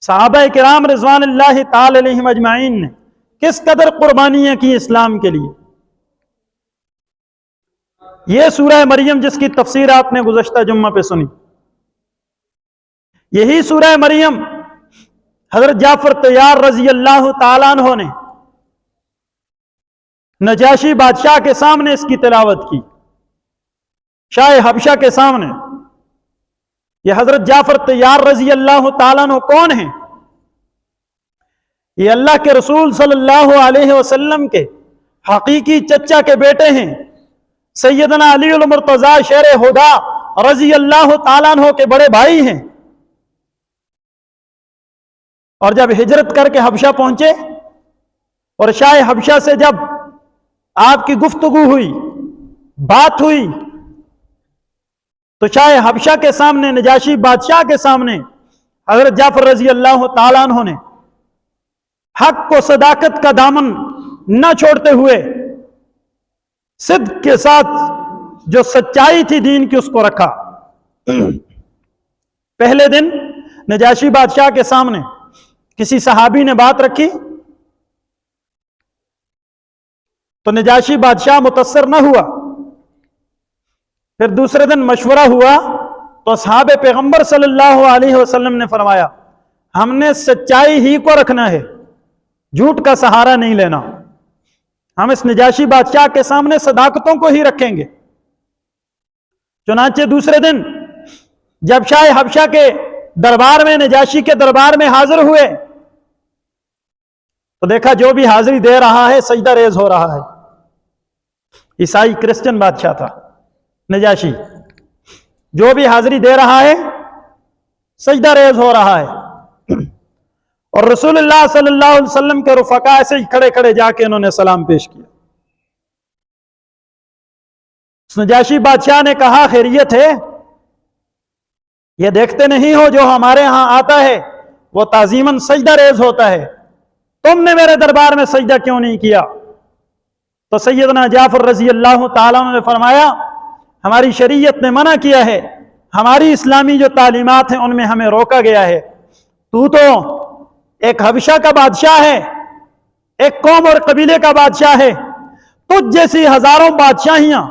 صحابہ کرام رضوان اللہ تعالی علیہم اجمعین نے کس قدر قربانیاں کی اسلام کے لیے. یہ سورہ مریم جس کی تفسیر آپ نے گزشتہ جمعہ پہ سنی، یہی سورہ مریم حضرت جعفر طیار رضی اللہ تعالیٰ عنہ نے نجاشی بادشاہ کے سامنے اس کی تلاوت کی، شاہ حبشہ کے سامنے. یہ حضرت جعفر طیار رضی اللہ تعالیٰ عنہ کون ہیں؟ یہ اللہ کے رسول صلی اللہ علیہ وسلم کے حقیقی چچا کے بیٹے ہیں، سیدنا علی المرتضی شیر ہدا رضی اللہ تعالیٰ عنہ کے بڑے بھائی ہیں. اور جب ہجرت کر کے حبشہ پہنچے اور شاہ حبشہ سے جب آپ کی گفتگو ہوئی، بات ہوئی، تو شاہ حبشہ کے سامنے، نجاشی بادشاہ کے سامنے حضرت جعفر رضی اللہ تعالیٰ عنہ نے حق و صداقت کا دامن نہ چھوڑتے ہوئے صدق کے ساتھ جو سچائی تھی دین کی اس کو رکھا. پہلے دن نجاشی بادشاہ کے سامنے کسی صحابی نے بات رکھی تو نجاشی بادشاہ متاثر نہ ہوا. پھر دوسرے دن مشورہ ہوا تو اصحاب پیغمبر صلی اللہ علیہ وسلم نے فرمایا ہم نے سچائی ہی کو رکھنا ہے، جھوٹ کا سہارا نہیں لینا. ہم اس نجاشی بادشاہ کے سامنے صداقتوں کو ہی رکھیں گے. چنانچہ دوسرے دن جب شاہ حبشہ کے دربار میں، نجاشی کے دربار میں حاضر ہوئے تو دیکھا جو بھی حاضری دے رہا ہے سجدہ ریز ہو رہا ہے. عیسائی کرسچن بادشاہ تھا نجاشی، جو بھی حاضری دے رہا ہے سجدہ ریز ہو رہا ہے. اور رسول اللہ صلی اللہ علیہ وسلم کے رفقا ایسے ہی کھڑے کھڑے جا کے انہوں نے سلام پیش کیا. نجاشی بادشاہ نے کہا خیریت ہے؟ یہ دیکھتے نہیں ہو جو ہمارے ہاں آتا ہے وہ تعظیماً سجدہ ریز ہوتا ہے، تم نے میرے دربار میں سجدہ کیوں نہیں کیا؟ تو سیدنا جعفر رضی اللہ تعالیٰ عنہ نے فرمایا ہماری شریعت نے منع کیا ہے، ہماری اسلامی جو تعلیمات ہیں ان میں ہمیں روکا گیا ہے. تو ایک حبشہ کا بادشاہ ہے، ایک قوم اور قبیلے کا بادشاہ ہے، تجھ جیسی ہزاروں بادشاہیاں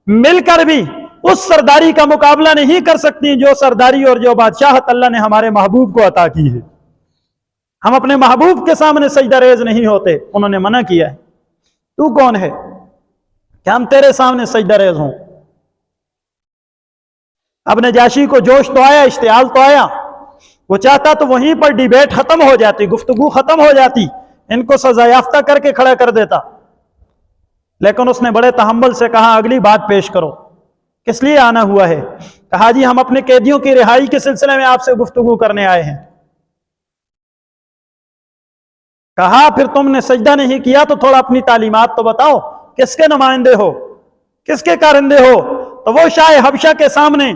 مل کر بھی اس سرداری کا مقابلہ نہیں کر سکتی جو سرداری اور جو بادشاہت اللہ نے ہمارے محبوب کو عطا کی ہے. ہم اپنے محبوب کے سامنے سجدہ ریز نہیں ہوتے، انہوں نے منع کیا ہے. تو کون ہے کہ ہم تیرے سامنے سجدہ ریز ہوں؟ اب نجاشی کو جوش تو آیا، اشتعال تو آیا، وہ چاہتا تو وہیں پر ڈیبیٹ ختم ہو جاتی، گفتگو ختم ہو جاتی، ان کو سزا یافتہ کر کے کھڑا کر دیتا. لیکن اس نے بڑے تحمل سے کہا اگلی بات پیش کرو، کس لیے آنا ہوا ہے؟ کہا جی ہم اپنے قیدیوں کی رہائی کے سلسلے میں آپ سے گفتگو کرنے آئے ہیں. کہا پھر تم نے سجدہ نہیں کیا تو تھوڑا اپنی تعلیمات تو بتاؤ، کس کے نمائندے ہو، کس کے کارندے ہو؟ تو وہ شاہ حبشہ کے سامنے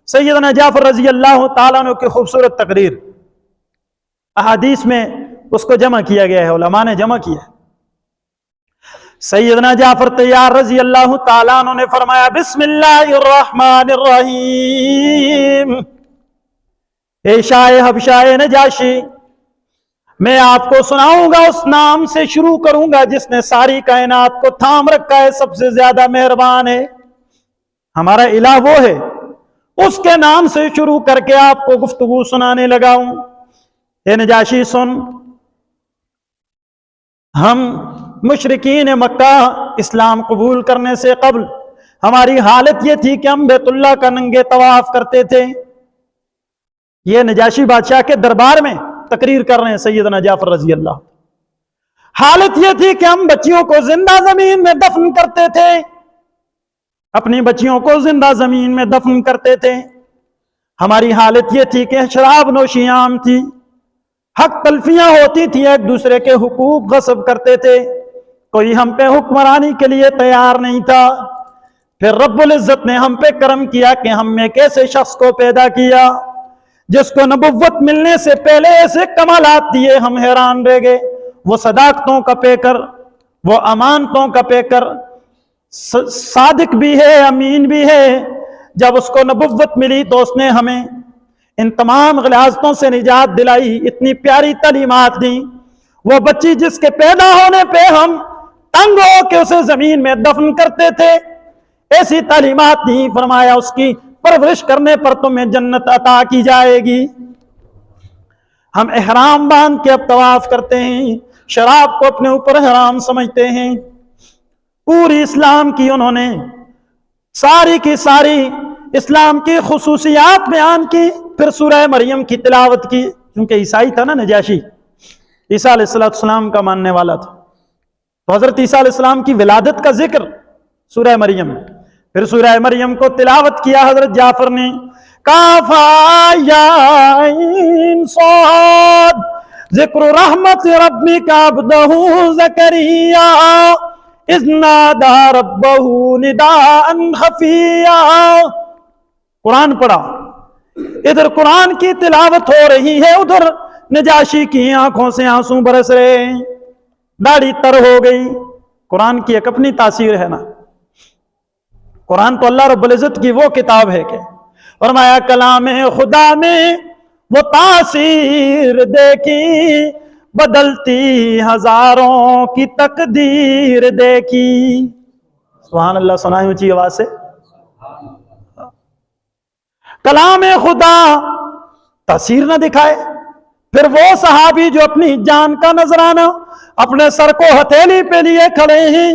سیدنا جعفر رضی اللہ تعالیٰ عنہ کی خوبصورت تقریر، احادیث میں اس کو جمع کیا گیا ہے، علماء نے جمع کیا ہے. سیدنا جعفر طیار رضی اللہ تعالیٰ عنہ نے فرمایا بسم اللہ الرحمن الرحیم، اے شاہ حبشہ نجاشی، میں آپ کو سناؤں گا، اس نام سے شروع کروں گا جس نے ساری کائنات کو تھام رکھا ہے، سب سے زیادہ مہربان ہے، ہمارا الہ وہ ہے، اس کے نام سے شروع کر کے آپ کو گفتگو سنانے لگا ہوں. اے نجاشی سن، ہم مشرکین مکہ اسلام قبول کرنے سے قبل ہماری حالت یہ تھی کہ ہم بیت اللہ کا ننگے طواف کرتے تھے. یہ نجاشی بادشاہ کے دربار میں تقریر کر رہے ہیں سیدنا جعفر رضی اللہ. حالت یہ تھی کہ ہم بچیوں کو زندہ زمین میں دفن کرتے تھے، اپنی بچیوں کو زندہ زمین میں دفن کرتے تھے. ہماری حالت یہ تھی کہ شراب نوشی عام تھی، حق تلفیاں ہوتی تھی، ایک دوسرے کے حقوق غصب کرتے تھے، کوئی ہم پہ حکمرانی کے لیے تیار نہیں تھا. پھر رب العزت نے ہم پہ کرم کیا کہ ہم میں ایک ایسے شخص کو پیدا کیا جس کو نبوت ملنے سے پہلے ایسے کمالات دیے، ہم حیران رہ گئے. وہ صداقتوں کا پیکر، وہ امانتوں کا پیکر، صادق بھی ہے، امین بھی ہے. جب اس کو نبوت ملی تو اس نے ہمیں ان تمام غلاظتوں سے نجات دلائی، اتنی پیاری تعلیمات دی۔ وہ بچی جس کے پیدا ہونے پہ ہم تنگ ہو کے اسے زمین میں دفن کرتے تھے، ایسی تعلیمات دی، فرمایا اس کی پرورش کرنے پر تمہیں جنت عطا کی جائے گی۔ ہم احرام باندھ کے اب طواف کرتے ہیں، شراب کو اپنے اوپر حرام سمجھتے ہیں۔ پوری اسلام کی انہوں نے ساری کی ساری اسلام کی خصوصیات بیان کی، پھر سورہ مریم کی تلاوت کی، کیونکہ عیسائی تھا نا نجاشی، عیسیٰ علیہ السلام کا ماننے والا تھا، تو حضرت عیسیٰ علیہ السلام کی ولادت کا ذکر سورہ مریم، پھر سورہ مریم کو تلاوت کیا حضرت جعفر نے، کافا یا عین صاد ذکر رحمت ربک عبدہ زکریا اذ نادى ربه نداء خفیا۔ قرآن پڑھا، ادھر قرآن کی تلاوت ہو رہی ہے، ادھر نجاشی کی آنکھوں سے آنسو برس رہے، داڑھی تر ہو گئی۔ قرآن کی ایک اپنی تاثیر ہے نا، قرآن تو اللہ رب العزت کی وہ کتاب ہے کہ فرمایا کلام خدا میں وہ تاثیر دیکھی، بدلتی ہزاروں کی تقدیر دیکھی۔ سبحان اللہ، سنائیں اونچی آواز سے۔ کلام خدا تاثیر نہ دکھائے، پھر وہ صحابی جو اپنی جان کا نذرانہ اپنے سر کو ہتھیلی پہ لیے کھڑے ہیں،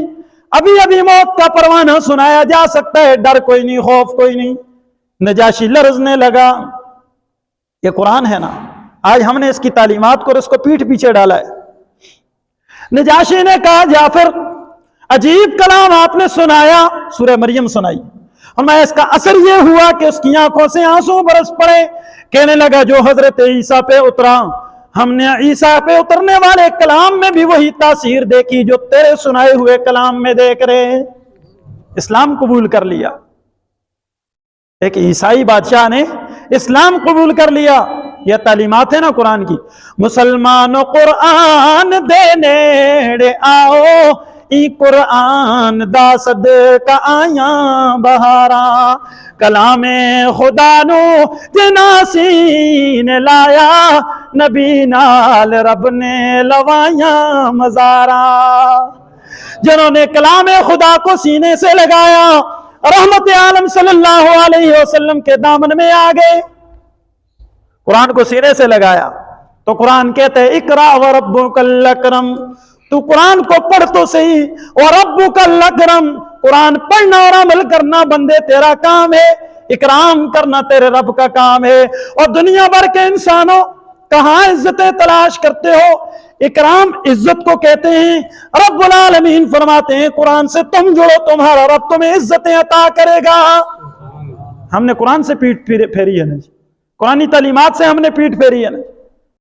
ابھی ابھی موت کا پروانہ سنایا جا سکتا ہے، ڈر کوئی نہیں، خوف کوئی نہیں۔ نجاشی لرزنے لگا۔ یہ قرآن ہے نا، آج ہم نے اس کی تعلیمات کو اور اس کو پیٹھ پیچھے ڈالا ہے۔ نجاشی نے کہا جعفر عجیب کلام آپ نے سنایا، سورہ مریم سنائی، اور میں اس کا اثر یہ ہوا کہ اس کی آنکھوں سے آنسو برس پڑے۔ کہنے لگا جو حضرت عیسیٰ پہ اترا، ہم نے عیسیٰ پہ اترنے والے کلام میں بھی وہی تاثیر دیکھی جو تیرے سنائے ہوئے کلام میں دیکھ رہے۔ اسلام قبول کر لیا، ایک عیسائی بادشاہ نے اسلام قبول کر لیا۔ یہ تعلیمات ہے نا قرآن کی۔ مسلمانوں قرآن دے نیڑے آؤ، ای قرآن دا صدقہ آیاں بہارا، کلام خدا نو جناسی نے لایا، نبی نال رب نے لوائیاں مزارا۔ جنہوں نے کلام خدا کو سینے سے لگایا، رحمت عالم صلی اللہ علیہ وسلم کے دامن میں آ گئے۔ قرآن کو سینے سے لگایا تو قرآن کہتے ہیں اقرا وربک الاکرم، تو قرآن کو پڑھ تو صحیح، وربک الاکرم، قرآن پڑھنا اور عمل کرنا بندے تیرا کام ہے، اکرام کرنا تیرے رب کا کام ہے۔ اور دنیا بھر کے انسانوں کہاں عزتیں تلاش کرتے ہو؟ اکرام عزت کو کہتے ہیں۔ رب العالمین فرماتے ہیں قرآن سے تم جڑو، تمہارا رب تمہیں عزتیں عطا کرے گا۔ ہم نے قرآن سے پیٹھ پھیری ہے نا، قرآنی تعلیمات سے ہم نے پیٹھ پھیری ہے نا۔